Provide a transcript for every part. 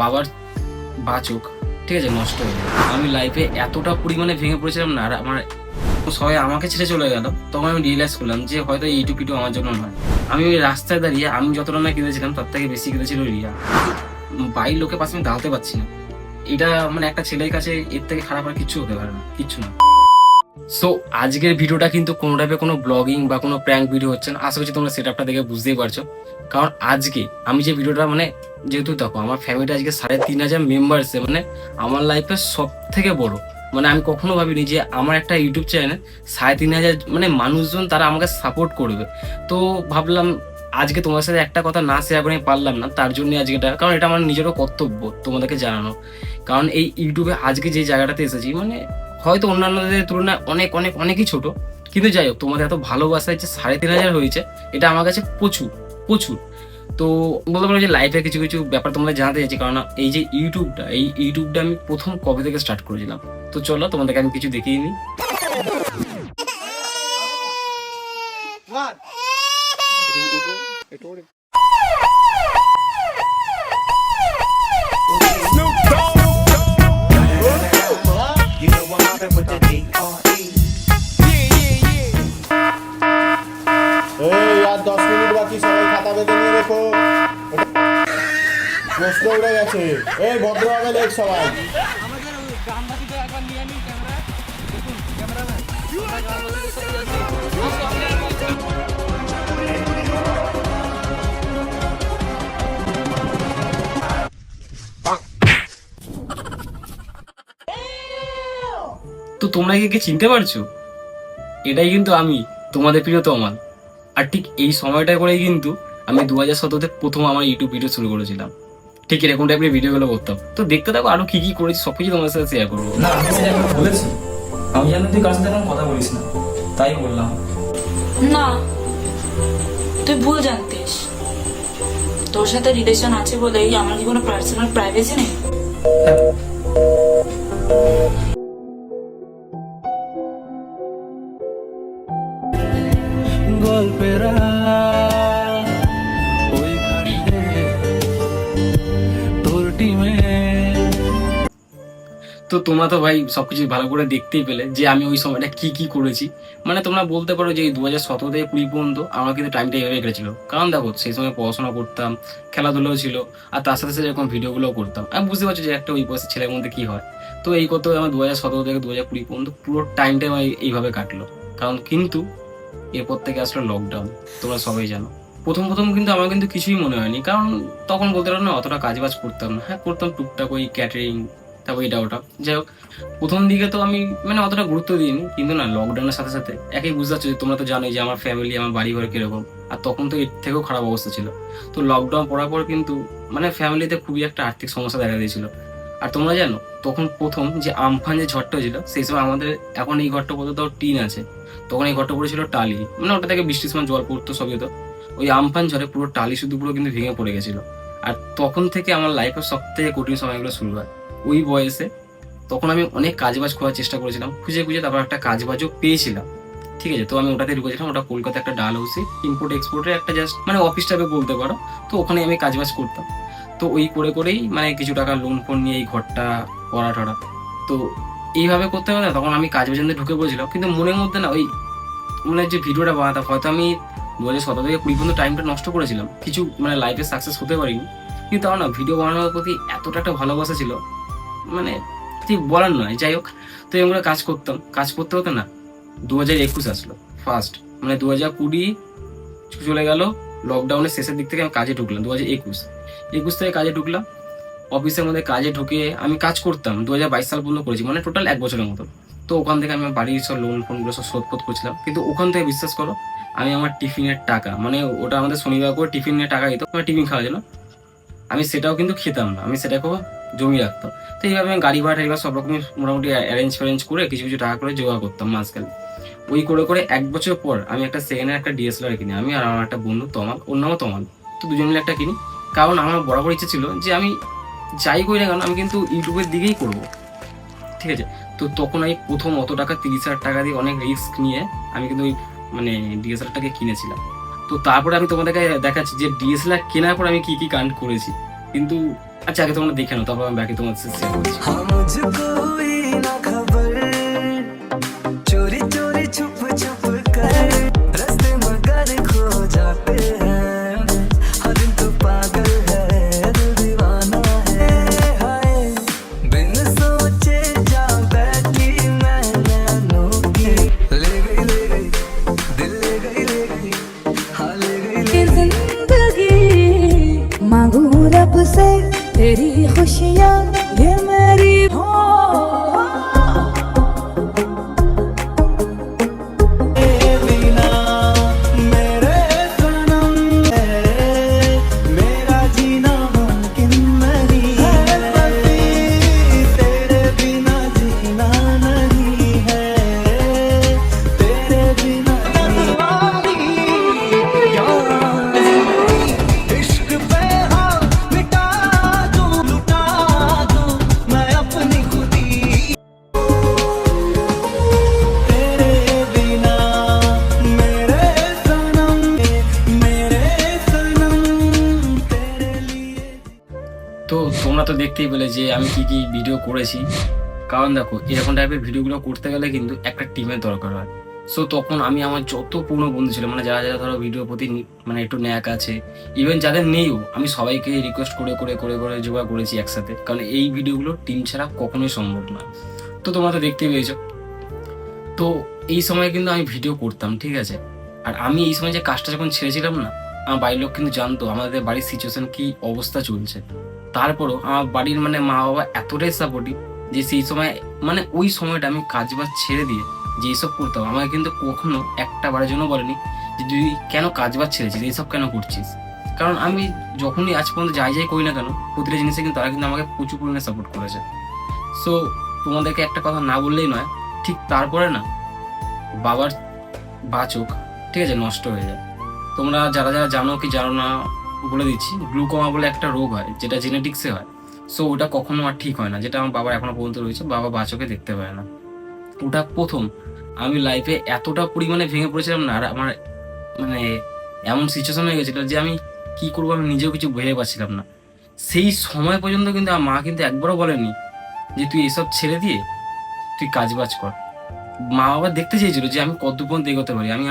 বাবার বাচক, ঠিক আছে, নষ্ট হয়ে গেল। আমি লাইফে এতটা পরিমাণে ভেঙে পড়েছিলাম না, আর আমার সবাই আমাকে ছেড়ে চলে গেল। তখন আমি রিয়েলাইজ করলাম যে হয়তো এইটুকু আমার জন্য নয়। আমি ওই রাস্তায় দাঁড়িয়ে আমি যতটা না কেঁদেছিলাম তার থেকে বেশি কেঁদেছিল রিয়া। বাড়ির লোকের পাশে আমি দাঁড়াতে পারছি না। এটা মানে একটা ছেলের কাছে এর থেকে খারাপ আর কিচ্ছু হতে পারে না, কিচ্ছু না। সো আজকের ভিডিওটা কিন্তু কোনো টাইপের কোনো ব্লগিং বা কোনো প্র্যাঙ্ক ভিডিও হচ্ছে না। আশা করছি তোমরা সেটআপটা দেখে বুঝতেই পারছো। কারণ আজকে আমি যে ভিডিওটা মানে যেহেতু দেখো আমার ফ্যামিলিটা আজকে 3,500 মেম্বার্সে, মানে আমার লাইফের সব থেকে বড়। মানে আমি কখনো ভাবিনি যে আমার একটা ইউটিউব চ্যানেলে 3,500 মানে মানুষজন তারা আমাকে সাপোর্ট করবে। তো ভাবলাম আজকে তোমার সাথে একটা কথা না শেয়ার করে পারলাম না, তার জন্য আজকে এটা, কারণ এটা আমার নিজেরও কর্তব্য তোমাদেরকে জানানো। কারণ এই ইউটিউবে আজকে যে জায়গাটাতে এসেছি, মানে হয়তো অন্যান্যদের তুলনায় অনেক অনেক অনেকই ছোট, কিন্তু যাই হোক তোমাদের এত ভালোবাসায় যে 3,500 হয়েছে, এটা আমার কাছে প্রচুর প্রচুর। তো বলতে পারো যে লাইফে কিছু কিছু ব্যাপার তোমাদের জানাতে চাইছি, কারণ এই যে ইউটিউবটা আমি প্রথম কবে থেকে স্টার্ট করেছিলাম। তো চলো তোমাদেরকে আমি কিছু দেখিয়ে নিই। এই আর 10 মিনিট বাকি, সবাই খাতা বেঁধে নিয়ে রেখো। প্রশ্ন উঠে গেছে। এই ভদ্রভাবে লেখ সবাই। তো তোমরা কি চিনতে পারছো? এটাই কিন্তু আমি, তোমাদের প্রিয় তমাল। আর ঠিক এই সময়টা করেই কিন্তু আমি 2017-তে প্রথম আমার ইউটিউব ভিডিও শুরু করেছিলাম। ঠিক এরকম টাইপের ভিডিওগুলো করতাম। তো দেখতে থাকো আরো কি কি করেছি, সবকিছু তোমার সাথে শেয়ার করবো। না, আমি সেটা এখন বলেছি। আমি জানি তুই কার সাথে এখন কথা বলিস না, তাই বললাম। না, তুই ভুল জানতিস। তোর সাথে রিলেশন আছে বলেই আমার কি কোনো পার্সোনাল প্রাইভেসি নেই? গল্পেরা ওই ঘাটে তোর টিমে। তো তোমরা তো ভাই সবকিছু ভালো করে দেখতেই পেলে যে আমি ওই সময়টা কি কি করেছি। মানে তোমরা বলতে পারো যে এই 2017 থেকে 20 পর্যন্ত আমার কিন্তু টাইমটা এভাবে কেটেছিল। কারণ দেখো সেই সময় পড়াশোনা করতাম, খেলাধুলাও ছিল, আর তার সাথে সাথে এরকম ভিডিওগুলোও করতাম। আমি বুঝতে পারছি যে একটা ওই বয়সের ছেলের মধ্যে কি হয়। তো এই করতে আমার 2017 থেকে 2020 পর্যন্ত পুরো টাইমটা আমার এইভাবে কাটলো। কারণ কিন্তু এরপর থেকে আসলো লকডাউন, তোমরা সবাই জানো। প্রথম প্রথম কিন্তু আমার কিন্তু কিছুই মনে হয়নি, কারণ তখন বলতে পারো না অতটা কাজবাজ করতাম না। হ্যাঁ করতাম টুকটাক ওই ক্যাটারিং, তারপর এটা ওটা। যাই হোক প্রথম দিকে তো আমি মানে অতটা গুরুত্ব দিইনি, কিন্তু না লকডাউনের সাথে সাথে একই বুঝতে পারছো যে তোমরা তো জানোই যে আমার ফ্যামিলি, আমার বাড়ি ঘর কিরকম। আর তখন তো এর থেকেও খারাপ অবস্থা ছিল। তো লকডাউন পড়ার পর কিন্তু মানে ফ্যামিলিতে খুবই একটা আর্থিক সমস্যা দেখা দিয়েছিল। আর তোমরা জানো তখন প্রথম যে আমফান যে ঝড়টা হয়েছিল, সেই সময় আমাদের এখন এই ঘরটা বলতে তাও টিন আছে, তখন এই ঘরটা পড়েছিল টালি। মানে ওটা থেকে বৃষ্টির সময় জল পড়তো সবই হতো। ওই আমফান ঝড়ে পুরো টালি শুধু পুরো কিন্তু ভেঙে পড়ে গেছিল। আর তখন থেকে আমার লাইফের সব থেকে কঠিন সময়গুলো শুরু হয় ওই বয়সে। তখন আমি অনেক কাজবাজ খোঁজার চেষ্টা করেছিলাম, খুঁজে খুঁজে তারপর একটা কাজবাজও পেয়েছিলাম। ঠিক আছে, তো আমি ওটাতে ঢুকেছিলাম। ওটা কলকাতা একটা ডাল হাউসে ইম্পোর্ট এক্সপোর্টের একটা জাস্ট মানে অফিস টাইপে বলতে পারো। তো ওখানে আমি কাজবাজ করতাম। তো ওই করে করেই মানে কিছু টাকা লোন ফোন নিয়ে এই ঘরটা করা টরা। তো এইভাবে করতে হবে না, তখন আমি কাজবাজের মধ্যে ঢুকে পড়েছিলাম। কিন্তু মনের মধ্যে না ওই মানে যে ভিডিওটা বানাতাম, হয়তো আমি 2017 থেকে 20 পর্যন্ত টাইমটা নষ্ট করেছিলাম, কিছু মানে লাইফে সাকসেস হতে পারিনি। কিন্তু তাও না ভিডিও বানানোর প্রতি এতটা একটা ভালোবাসা ছিল, মানে ঠিক বলার নয়। যাই হোক, তো এরকম করে কাজ করতাম, কাজ করতে হতো না 2021 আসলো ফার্স্ট। মানে 2020 চলে গেল, লকডাউনের শেষের দিক থেকে আমি কাজে ঢুকলাম 2021 থেকে কাজে ঢুকলাম। অফিসের মধ্যে কাজে ঢুকে আমি কাজ করতাম 2022 সাল পর্যন্ত করেছি, মানে টোটাল 1 বছরের মতো। তো ওখান থেকে আমি আমার বাড়ির সব লোন ফোনগুলো সব শোধ করছিলাম। কিন্তু ওখান থেকে বিশ্বাস করো আমি আমার টিফিনের টাকা, মানে ওটা আমাদের শনিবার করে টিফিনের টাকা দিত আমার টিফিন খাওয়ার জন্য, আমি সেটাও কিন্তু খেতাম না, আমি সেটাকেও জমিয়ে রাখতাম। তো এইভাবে আমি গাড়ি ভাড়া টাড়ি সব রকমের মোটামুটি অ্যারেঞ্জ করে কিছু কিছু টাকা করে জোগাড় করতাম মাঝখানে। ওই করে করে 1 বছর পর আমি একটা সেকেন্ডের একটা ডিএসএলআর কিনি, আমি আর আমার একটা বন্ধু তমাল, ওর নামও তমাল। তো দুজন মিলে একটা কিনি, কারণ আমার বরাবর ইচ্ছে ছিল যে আমি যাই করি না কেন আমি কিন্তু ইউটিউবের দিকেই করবো। ঠিক আছে, তো তখন আমি প্রথম অত টাকা 30,000 টাকা দিয়ে অনেক রিস্ক নিয়ে আমি কিন্তু ওই মানে ডিএসএলআরটাকে কিনেছিলাম। তো তারপরে আমি তোমাদেরকে দেখাচ্ছি যে ডিএসএলআর কেনার পর আমি কি কি কাণ্ড করেছি। কিন্তু আচ্ছা আগে তোমরা দেখে নাও, তারপর আমি বাকি তোমার শেয়ার করছি। हाँ मुझको हुई ना खबर, चोरी चोरी छुप छुप कर रास्ते मगर खो जाते हैं, हर दिन तो पागल है दिल दीवाना है, हाय बिन सोचे जा बैठी मैं नैनों की, ले गई दिल ले गई हाँ ले गई जिंदगी मांगू रब से तेरी खुशियाँ ये मेरी हो। बिना मेरे सनम है मेरा जीना मुमकिन नहीं है, तेरे बिना जीना नहीं है, तेरे बिना इश्क पे हाँ मिटा दूं लुटा दूं मैं अपनी खुदी, तेरे बिना मेरे सनम तेरे लिए। তো তোমরা তো দেখতেই পেলে যে আমি কি কি ভিডিও করেছি। কারণ দেখো এরকম টাইপের ভিডিওগুলো করতে গেলে কিন্তু একটা টিমের দরকার হয়। সো তখন আমি আমার যত পুরনো বন্ধু ছিল, মানে যারা যারা ধরো ভিডিও প্রতি মানে একটু ন্যাক আছে, ইভেন যাদের নেইও, আমি সবাইকে রিকোয়েস্ট করে করে করে করে জোগাড় করেছি একসাথে। কারণ এই ভিডিওগুলো টিম ছাড়া কখনোই সম্ভব না। তো তোমরা তো দেখতেই পেয়েছো। তো এই সময় কিন্তু আমি ভিডিও করতাম, ঠিক আছে। আর আমি এই সময় যে কাজটা যখন ছেড়েছিলাম না, আমার বাড়ির লোক কিন্তু জানতো আমাদের বাড়ির সিচুয়েশন কি অবস্থা চলছে। তারপরও আমার বাড়ির মানে মা বাবা এতটাই সাপোর্টিভ যে সেই সময় মানে ওই সময়টা আমি কাজ বাজ ছেড়ে দিয়ে যে এইসব করতাম, আমাকে কিন্তু কখনো একটা বারের জন্য বলেনি যে তুই কেন কাজ বাজ ছেড়েছিস, এইসব কেন করছিস। কারণ আমি যখনই আজ পর্যন্ত যাই যাই করি না কেন, প্রতিটা জিনিসে কিন্তু তারা কিন্তু আমাকে প্রচুর পরিমাণে সাপোর্ট করেছে। সো তোমাদেরকে একটা কথা না বললেই নয়, ঠিক তারপরে না বাবার চোখ, ঠিক আছে, নষ্ট হয়ে যায়। তোমরা যারা যারা জানো কি জানো না বলে দিচ্ছি, গ্লুকোমা বলে একটা রোগ হয় যেটা জেনেটিক্সে হয়। সো ওটা কখনো আর ঠিক হয় না, যেটা আমার বাবার এখনো পর্যন্ত রয়েছে, বাবা চোখে দেখতে পায় না। ওটা প্রথম আমি লাইফে এতটা পরিমাণে ভেঙে পড়েছিলাম না, আর আমার মানে এমন সিচুয়েশন হয়ে গেছিল যে আমি কি করবো আমি নিজেও কিছু ভেবে পাচ্ছিলাম না। সেই সময় পর্যন্ত কিন্তু আমার মা কিন্তু একবারও বলেনি যে তুই এসব ছেড়ে দিয়ে তুই কাজ বাজ কর। মা বাবা দেখতে চেয়েছিল যে আমি কত পর্যন্ত এগোতে পারি। আমি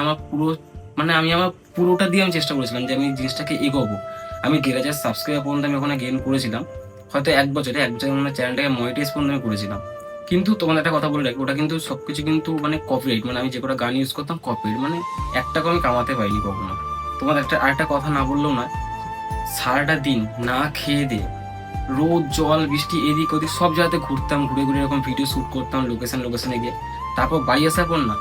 আমার পুরোটা দিয়ে আমি চেষ্টা করেছিলাম যে আমি জিনিসটাকে এগোবো। আমি 1,000 সাবস্ক্রাইবার পর্যন্ত আমি ওখানে গেইন করেছিলাম, হয়তো এক বছরে মানে চ্যানেলটাকে মনিটাইজ পর্যন্ত আমি করেছিলাম। কিন্তু তোমাদের একটা কথা বলে রাখি, ওটা কিন্তু সবকিছু কিন্তু মানে কপিরাইট, মানে আমি যে কটা গান ইউজ করতাম কপিরাইট, মানে একটাকে আমি কামাতে পারিনি কখনো। তোমাদের আরেকটা কথা না বললেও নয়, সারাটা দিন না খেয়ে দিয়ে রোদ জল বৃষ্টি এদিক ওদিক সব জায়গাতে ঘুরতাম, ঘুরে ঘুরে এরকম ভিডিও শ্যুট করতাম লোকেশনে গিয়ে। তারপর বাড়ি আসার পর না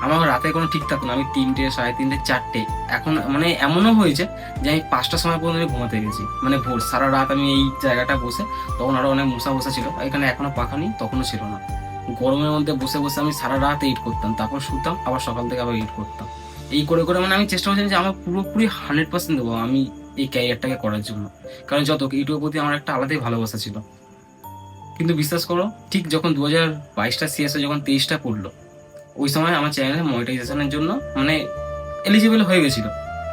আমার রাতে কোনো ঠিক থাকতো না, আমি 3টে 3:30 4টে, এখন মানে এমনও হয়েছে যে আমি 5টার সময় পর্যন্ত আমি ঘুমাতে গেছি, মানে ভোর সারা রাত আমি এই জায়গাটা বসে, তখন আরো অনেক মশা ছিল এখানে, এখনো পাখা নেই, তখনও ছিল না, গরমের মধ্যে বসে বসে আমি সারা রাত এডিট করতাম, তারপর শুতাম, আবার সকাল থেকে আবার এডিট করতাম। এই করে করে মানে আমি চেষ্টা করছিলাম যে আমার পুরোপুরি 100% দেবো আমি এই ক্যারিয়ারটাকে করার জন্য। কারণ যত ইউটিউবের প্রতি আমার একটা আলাদাই ভালোবাসা ছিল। কিন্তু বিশ্বাস করো, ঠিক যখন 2022টা শেষ হয়ে যখন 23টা পড়লো, ওই সময় আমার চ্যানেলে মনিটাইজেশনের জন্য মানে এলিজিবল হয়ে গেছিল।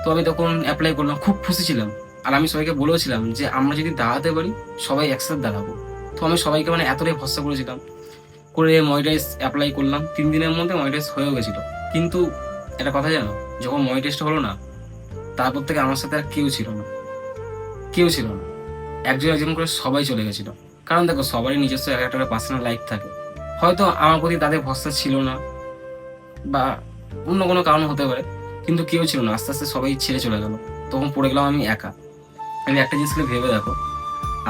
তো আমি তখন অ্যাপ্লাই করলাম, খুব খুশি ছিলাম। আর আমি সবাইকে বলেছিলাম যে আমরা যদি দাঁড়াতে পারি সবাই একসাথে দাঁড়াবো। তো আমি সবাইকে মানে এতটাই ভরসা করেছিলাম, করে মনিটাইজ অ্যাপ্লাই করলাম। 3 দিনের মধ্যে মনিটাইজ হয়েও গেছিল। কিন্তু একটা কথা জানো, যখন মনিটাইজটা হলো না, তারপর থেকে আমার সাথে আর কেউ ছিল না। একজন করে সবাই চলে গেছিল। কারণ দেখো সবারই নিজস্ব একটা পার্সোনাল লাইফ থাকে, হয়তো আমার প্রতি তাদের ভরসা ছিল না বা অন্য কোনো কারণ হতে পারে, কিন্তু কেউ ছিল না। আস্তে আস্তে সবাই ছেড়ে চলে গেল, তখন পড়ে গেলাম আমি একা। আমি একটা জিনিসকে ভেবে দেখো,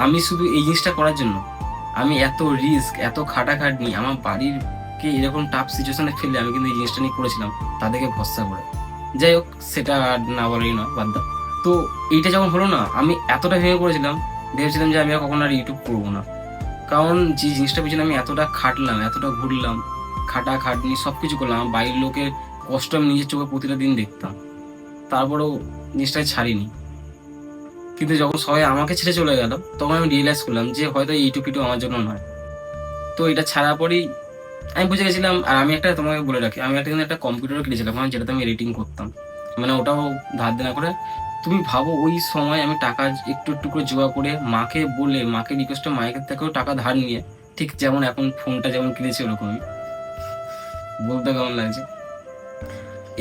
আমি শুধু এই জিনিসটা করার জন্য আমি এত রিস্ক এত খাটাখাটনি আমার বাড়িরকে এরকম টাফ সিচুয়েশনে ফেলে আমি কিন্তু এই জিনিসটা নিয়ে করেছিলাম তাদেরকে ভরসা করে। যাই হোক, সেটা না বলেই নয়, বাদ দাও। তো এইটা যখন হলো না, আমি এতটা ভেঙে পড়েছিলাম, ভেবেছিলাম যে আমি আর কখনো আর ইউটিউব করবো না। কারণ যে জিনিসটা পিছনে আমি এতটা খাটলাম, এতটা ঘুরলাম, খাটাখাটনি সবকিছু করলাম, আমার বাড়ির লোকের কষ্ট আমি নিজের চোখে প্রতিটা দিন দেখতাম, তারপরেও জিনিসটাকে ছাড়িনি। কিন্তু যখন সবাই আমাকে ছেড়ে চলে গেল, তখন আমি রিয়েলাইজ করলাম যে হয়তো ইউটিউব আমার জন্য নয়। তো এটা ছাড়ার পরেই আমি বুঝে গেছিলাম। আর আমি একটা তোমাকে বলে রাখি, আমি কিন্তু একটা কম্পিউটারও কিনেছিলাম, যেটাতে আমি এডিটিং করতাম, মানে ওটাও ধার দেনা করে তুমি ভাবো ওই সময় আমি টাকা একটু একটু করে জোগাড় করে মাকে বলে, মাকে রিকোয়েস্টে মায়ের থেকেও টাকা ধার নিয়ে, ঠিক যেমন এখন ফোনটা যেমন কিনেছি ওরকমই, বলতে কেমন লাগছে,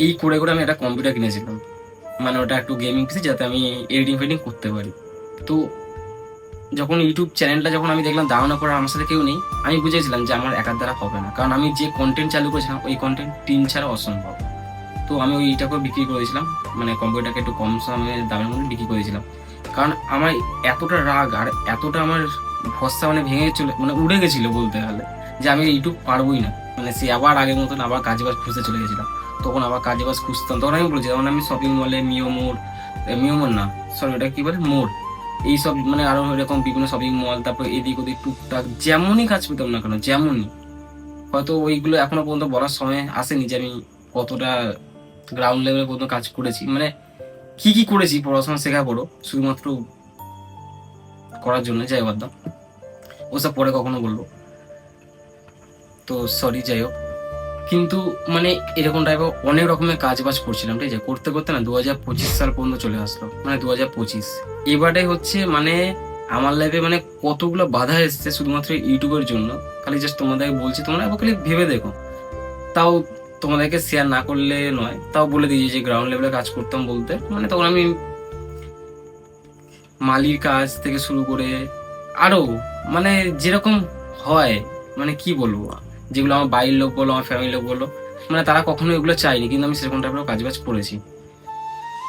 এই করে করে আমি একটা কম্পিউটার কিনেছিলাম। মানে ওটা একটু গেমিং পিসি, যাতে আমি এডিটিং ফেডিং করতে পারি। তো যখন ইউটিউব চ্যানেলটা যখন আমি দেখলাম দাঁড়ানো করার আমার সাথে কেউ নেই, আমি বুঝেছিলাম যে আমার একার দ্বারা হবে না, কারণ আমি যে কন্টেন্ট চালু করেছিলাম ওই কন্টেন্ট টিম ছাড়া অসম্ভব। তো আমি ওইটাকে বিক্রি করেছিলাম, মানে কম্পিউটারকে একটু কম দামের মধ্যে বিক্রি করেছিলাম। কারণ আমার এতটা রাগ আর এতটা আমার ভরসা মানে ভেঙে মানে উড়ে গেছিল বলতে গেলে, যে আমি ইউটিউব পারবোই না। মানে সে আবার আগের মতন আবার কাজে বাজ খুঁজতে চলে গেছিলাম। তখন আবার কাজে বাজ খুঁজতাম, তখন আমি বলছি, তখন আমি শপিং মলে মিও মোড় না, সরি ওটা কি বলে, মোড়, এইসব মানে আরো এরকম বিভিন্ন শপিং মল, তারপর এদিক ওদিক টুকটাক যেমনই কাজ পেতাম না কেন, যেমনই, হয়তো ওইগুলো এখনো পর্যন্ত বলার সময় আসেনি যে আমি কতটা গ্রাউন্ড লেভেলে পর্যন্ত কাজ করেছি, মানে কি কি করেছি পড়াশোনা শেখা পড়ো শুধুমাত্র করার জন্য। যাই বাদ দাও, ওসব পরে কখনো বলবো, তো সরি, যাই হোক। কিন্তু মানে এরকম টাইপের অনেক রকমের কাজ বাজ করছিলাম, ঠিক আছে, করতে করতে না 2025 সাল পর্যন্ত চলে আসলো, মানে 2025 এবারে হচ্ছে মানে আমার লাইফে মানে কতগুলো বাধা এসছে শুধুমাত্র ইউটিউবের জন্য। খালি জাস্ট তোমাদেরকে বলছি, তোমরা একবার খালি ভেবে দেখো। তাও তোমাদেরকে শেয়ার না করলে নয়, তাও বলে দিয়েছি যে গ্রাউন্ড লেভেলে কাজ করতাম বলতে, মানে তখন আমি মালির কাজ থেকে শুরু করে আরো মানে যেরকম হয়, মানে কি বলবো, যেগুলো আমার বাড়ির লোক বলো, আমার ফ্যামিলির লোক বলো, মানে তারা কখনো এগুলো চায়নি, কিন্তু আমি সেরকম টাইপের কাজ বাজ করেছি।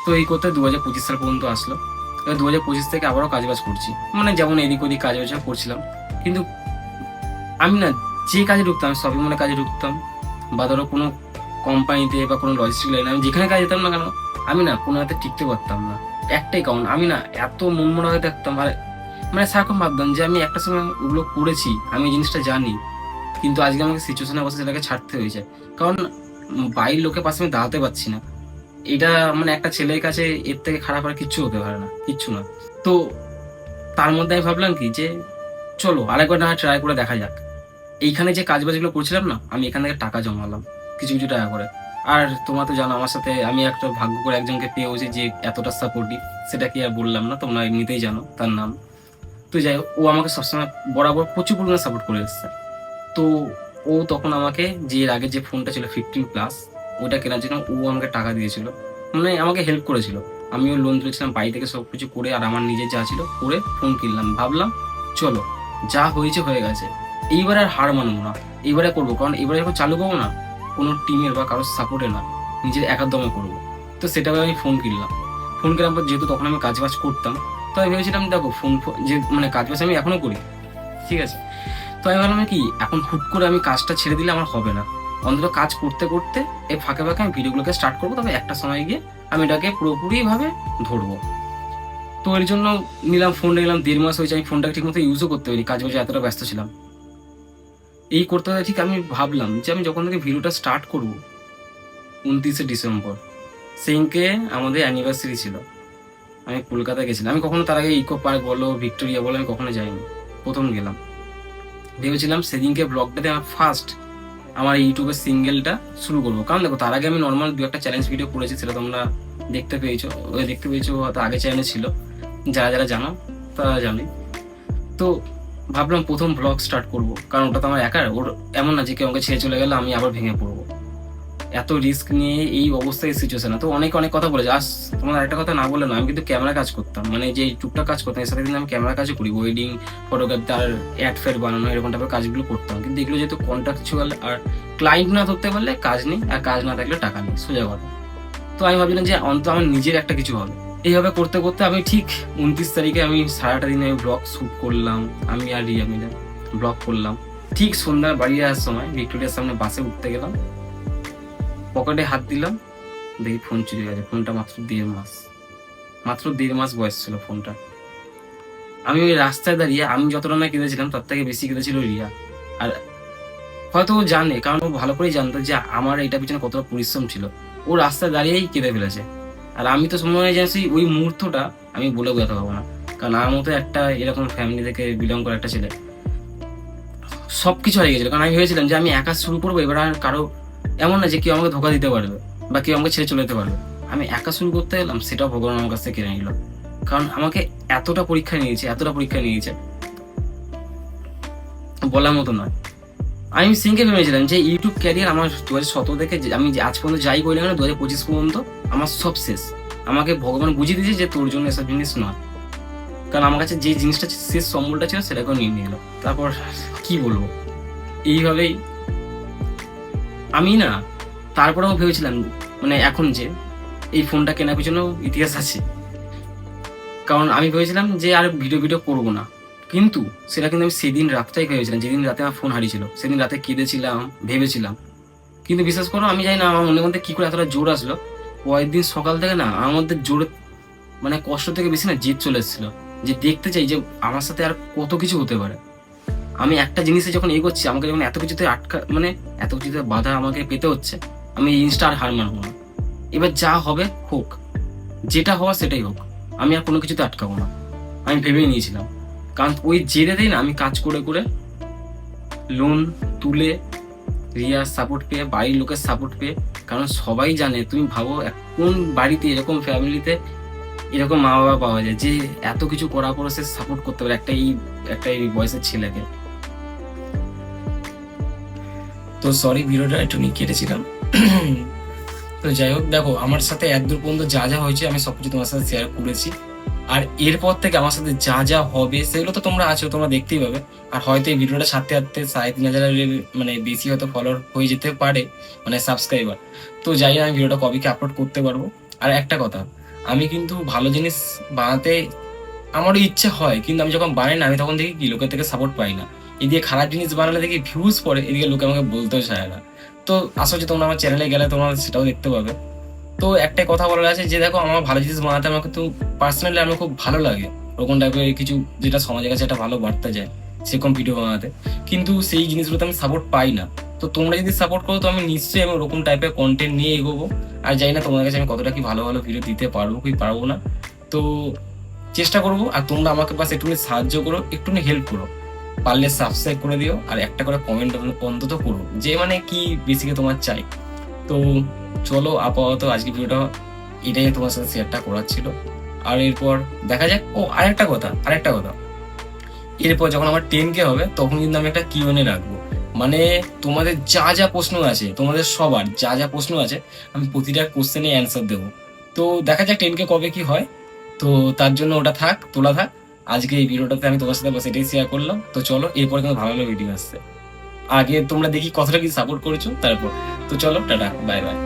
তো এই করতে 2025 সাল পর্যন্ত আসলো। এবার 2025 থেকে আবারও কাজ বাজ করছি, মানে যেমন এদিক ওদিক কাজ বাজ করছিলাম। কিন্তু আমি না যে কাজে ঢুকতাম, শপিং মলের কাজে ঢুকতাম, বা ধরো কোনো কোম্পানিতে বা কোনো লজিস্টিক লাইনে, আমি যেখানে কাজ যেতাম না কেন, আমি না কোনো হাতে টিকতে পারতাম না। একটাই কারণ, আমি না এত মনমরা হয়ে থাকতাম, আর মানে সারাক্ষণ ভাবতাম যে আমি একটা সময় ওগুলো করেছি, আমি এই জিনিসটা জানি, কিন্তু আজকে আমাকে সিচুয়েশনে বসে সেটাকে ছাড়তে হয়েছে, কারণ বাড়ির লোকের পাশে আমি দাঁড়াতে পারছি না। এটা মানে একটা ছেলের কাছে এর থেকে খারাপ আর কিচ্ছু হতে পারে না, কিচ্ছু না। তো তার মধ্যে আমি ভাবলাম কি যে চলো আরেকবার না ট্রাই করে দেখা যাক। এইখানে যে কাজ বাজগুলো করছিলাম না, আমি এখান থেকে টাকা জমালাম কিছু কিছু টাকা করে। আর তোমরা তো জানো আমার সাথে আমি একটা ভাগ্য করে একজনকে পেয়েছি যে এতটা সাপোর্টিভ, সেটা কি আর বললাম না, তোমরা এমনিতেই জানো তার নাম। তো যাই হোক, ও আমাকে সবসময় বরাবর প্রচুর পরিমাণে সাপোর্ট করে এসছে। তো ও তখন আমাকে যে এর আগে যে ফোনটা ছিল 15+, ওটা কেনার জন্য ও আমাকে টাকা দিয়েছিল, মানে আমাকে হেল্প করেছিল। আমিও লোন তুলেছিলাম বাড়ি থেকে সব কিছু করে, আর আমার নিজের যা ছিল করে ফোন কিনলাম। ভাবলাম চলো যা হয়েছে হয়ে গেছে, এইবার আর হার মানবো না, এইবারে করবো। কারণ এবারে যখন চালু করবো না, কোনো টিমের বা কারোর সাপোর্টে না, নিজের একার দমে করবো। তো সেটা আমি ফোন কিনলাম। ফোন কেনার পর যেহেতু তখন আমি কাজ বাজ করতাম, তো আমি ভেবেছিলাম দেখো ফোন যে মানে কাজ বাজ আমি এখনো করি, ঠিক আছে। তো আমি ভাবলাম কি এখন হুট করে আমি কাজটা ছেড়ে দিলে আমার হবে না, অন্তত কাজ করতে করতে এই ফাঁকে ফাঁকে আমি ভিডিওগুলোকে স্টার্ট করবো, তবে একটা সময় গিয়ে আমি এটাকে পুরোপুরিভাবে ধরবো। তো এর জন্য নিলাম ফোন, নিলাম 1.5 মাস হয়েছে, আমি ফোনটাকে ঠিক মতো ইউজও করতে পারিনি, কাজ বাজে এতটা ব্যস্ত ছিলাম। এই করতে করতে ঠিক আমি ভাবলাম যে আমি যখন থেকে ভিডিওটা স্টার্ট করবো 29শে ডিসেম্বর, সেইকে আমাদের অ্যানিভার্সারি ছিল, আমি কলকাতা গেছিলাম। আমি কখনো তার আগে ইকো পার্ক বলো, ভিক্টোরিয়া বলো, আমি কখনো যাইনি, প্রথম গেলাম। ভেবেছিলাম সেদিনকে ব্লগটাতে আমার ফার্স্ট আমার ইউটিউবের সিঙ্গেলটা শুরু করবো। কারণ দেখো তার আগে আমি নর্মাল 2-1টা চ্যালেঞ্জ ভিডিও করেছি, সেটা তোমরা দেখতে পেয়েছো হয়তো আগে চ্যানেলে ছিল, যারা যারা জানো তারা জানে। তো ভাবলাম প্রথম ব্লগ স্টার্ট করবো, কারণ ওটা তো আমার একার, ওর এমন না যে কেউ আমাকে ছেড়ে চলে গেলে আমি আবার ভেঙে পড়বো। এত রিস্ক নিয়ে এই অবস্থায় সিচুয়েশন, তো অনেক অনেক কথা বলেছে। আজ তোমার একটা কথা না বলে না, আমি কিন্তু ক্যামেরা কাজ করতাম, মানে যে টুকটাক কাজ করতাম এর সাথে কিন্তু আমি ক্যামেরা কাজও করি, ওয়েডিং ফটোগ্রাফি, তার অ্যাড ফেড বানানো, এরকম টাইপের কাজগুলো করতাম। কিন্তু এগুলো যেহেতু কন্ট্রাকচুয়াল, আর ক্লায়েন্ট না ধরতে পারলে কাজ নেই, আর কাজ না থাকলে টাকা নেই, সোজা কথা। তো আমি ভাবছিলাম যে অন্তত আমার নিজের একটা কিছু হবে। এইভাবে করতে করতে আমি ঠিক 29 তারিখে আমি সারাটা দিনে আমি ব্লগ শ্যুট করলাম, আমি আর রিয়া মিলে ব্লগ করলাম। ঠিক সন্ধ্যার বাড়ি আসার সময় ভিক্টোরিয়ার সামনে বাসে উঠতে গেলাম, পকেটে হাত দিলাম, দেখি ফোন চুরি গেছে। ফোনটা মাত্র 1.5 মাস বয়স ছিল ফোনটা। আমি ওই রাস্তায় দাঁড়িয়ে আমি যতটা না কেঁদেছিলাম তার থেকে বেশি কেঁদেছিল রিয়া। আর হয়তো ও জানে, কারণ ও ভালো করেই জানতো যে আমার এটা পিছনে কতটা পরিশ্রম ছিল। ও রাস্তায় দাঁড়িয়েই কেঁদে ফেলেছে। আর আমি তো সময় জানছি ওই মুহূর্তটা আমি বলে বোঝাতে পারবো না, কারণ আমার মতো একটা এরকম ফ্যামিলি থেকে বিলং করা একটা ছেলে সবকিছু হারিয়ে গেছিল। কারণ আমি ভেবেছিলাম যে আমি একা শুরু করবো, এবার আর কারো এমন না যে কেউ আমাকে ধোকা দিতে পারবে বা কেউ আমাকে ছেড়ে চলে যেতে পারবে। আমি একা শুরু করতে গেলাম, সেটাও ভগবান আমার কাছ থেকে কেড়ে নিল। কারণ আমাকে এতটা পরীক্ষা নিয়েছে বলার মতো নয়। আমি সিংকে ভেবেছিলাম যে ইউটিউব ক্যারিয়ার আমার 2017 থেকে আমি আজ পর্যন্ত যাই করি না, 2025 পর্যন্ত আমার সব শেষ। আমাকে ভগবান বুঝিয়ে দিয়েছে যে তোর জন্য এসব জিনিস নয়। কারণ আমার কাছে যে জিনিসটা শেষ সম্বলটা ছিল সেটাকেও নিয়ে নিল। তারপর কি বলবো, এইভাবেই আমি না তারপরেও ভেবেছিলাম মানে এখন যে এই ফোনটা কেনার পিছনেও ইতিহাস আছে। কারণ আমি ভেবেছিলাম যে আর ভিডিও করবো না, কিন্তু সেটা কিন্তু আমি সেদিন রাতটাই ভেবেছিলাম, যেদিন রাতে আমার ফোন হারিয়েছিল সেদিন রাতে কেঁদেছিলাম, ভেবেছিলাম। কিন্তু বিশ্বাস করো, আমি জানি না আমার মনের মধ্যে কি করে এতটা জোর আসলো। পরের দিন সকাল থেকে না আমার মধ্যে জোর মানে কষ্ট থেকে বেশি না জেদ চলে এসেছিল, যে দেখতে চাই যে আমার সাথে আর কত কিছু হতে পারে। আমি একটা জিনিসে যখন এগোচ্ছি, আমাকে যখন এত কিছুতে এত কিছুতে বাধা আমাকে পেতে হচ্ছে, আমি এই জিনিসটা আর হার মানবো না। এবার যা হবে হোক, যেটা হওয়া সেটাই হোক, আমি আর কোনো কিছুতে আটকাবো না, আমি ভেবেই নিয়েছিলাম। কারণ ওই জেরেতেই না আমি কাজ করে করে লোন তুলে, রিয়ার সাপোর্ট পেয়ে, বাড়ির লোকের সাপোর্ট পেয়ে। কারণ সবাই জানে, তুমি ভাবো কোন বাড়িতে এরকম ফ্যামিলিতে এরকম মা বাবা পাওয়া যায় যে এত কিছু করার পরে সে সাপোর্ট করতে পারে একটা এই বয়সের ছেলেকে। তো সরি, ভিডিওটা একটু নিয়ে কেটেছিলাম। তো যাই হোক, দেখো আমার সাথে একদূর পর্যন্ত যা যা হয়েছে আমি সবকিছু তোমার সাথে শেয়ার করেছি। আর এরপর থেকে আমার সাথে যা যা হবে সেগুলো তো তোমরা আছো, তোমরা দেখতেই পাবে। আর হয়তো এই ভিডিওটা ছাড়তে 3,500 মানে বেশি হয়তো ফলোয়ার হয়ে যেতে পারে, মানে সাবস্ক্রাইবার। তো যাই আমি ভিডিওটা কবেকে আপলোড করতে পারবো। আর একটা কথা, আমি কিন্তু ভালো জিনিস বানাতে আমারও ইচ্ছে হয়, কিন্তু আমি যখন বানাই না, আমি তখন দেখি কি লোকের থেকে সাপোর্ট পাই না। এদিকে খারাপ জিনিস বানালে দেখি ভিউজ পড়ে, এদিকে লোকে আমাকে বলতেও চায় না। তো আসলে তোমরা আমার চ্যানেলে গেলে তোমরা সেটাও দেখতে পাবে। তো একটাই কথা বলার আছে যে দেখো, আমার ভালো জিনিস বানাতে আমাকে তো পার্সোনালি আমার খুব ভালো লাগে, ওরকম টাইপের কিছু যেটা সমাজের কাছে একটা ভালো বার্তা যায় সেরকম ভিডিও বানাতে। কিন্তু সেই জিনিসগুলোতে আমি সাপোর্ট পাই না। তো তোমরা যদি সাপোর্ট করো তো আমি নিশ্চয়ই আমি ওরকম টাইপের কন্টেন্ট নিয়ে এগোবো। আর জানি না তোমাদের কাছে আমি কতটা কি ভালো ভালো ভিডিও দিতে পারবো কি পারবো না, তো চেষ্টা করবো। আর তোমরা আমাকে পাশে একটুখানি সাহায্য করো, একটুখানি হেল্প করো। পারলে সাবস্ক্রাইব করে দিও, আর একটা করে কমেন্ট অন্তত করো যে মানে কি বেসিকে তোমার চাই। তো চলো, আপাতত আজকে ভিডিওটা এটাই তোমার সাথে শেয়ারটা করার ছিল। আর এরপর দেখা যাক। ও আরেকটা কথা, এরপর যখন আমার 10K হবে তখন কিন্তু আমি একটা Q&A রাখবো। মানে তোমাদের যা যা প্রশ্ন আছে, তোমাদের সবার যা যা প্রশ্ন আছে, আমি প্রতিটা কোশ্চেনে অ্যান্সার দেবো। তো দেখা যাক 10K কবে কি হয়। তো তার জন্য ওটা তোলা থাক। আজকে এই ভিডিওটাতে আমি তোমার সাথে এটাই শেয়ার করলাম। তো চলো, এরপর কিন্তু ভালো ভালো ভিডিও আসছে। আগে তোমরা দেখি কতটা কি সাপোর্ট করেছো তারপর। তো চলো, টাটা, বাই বাই।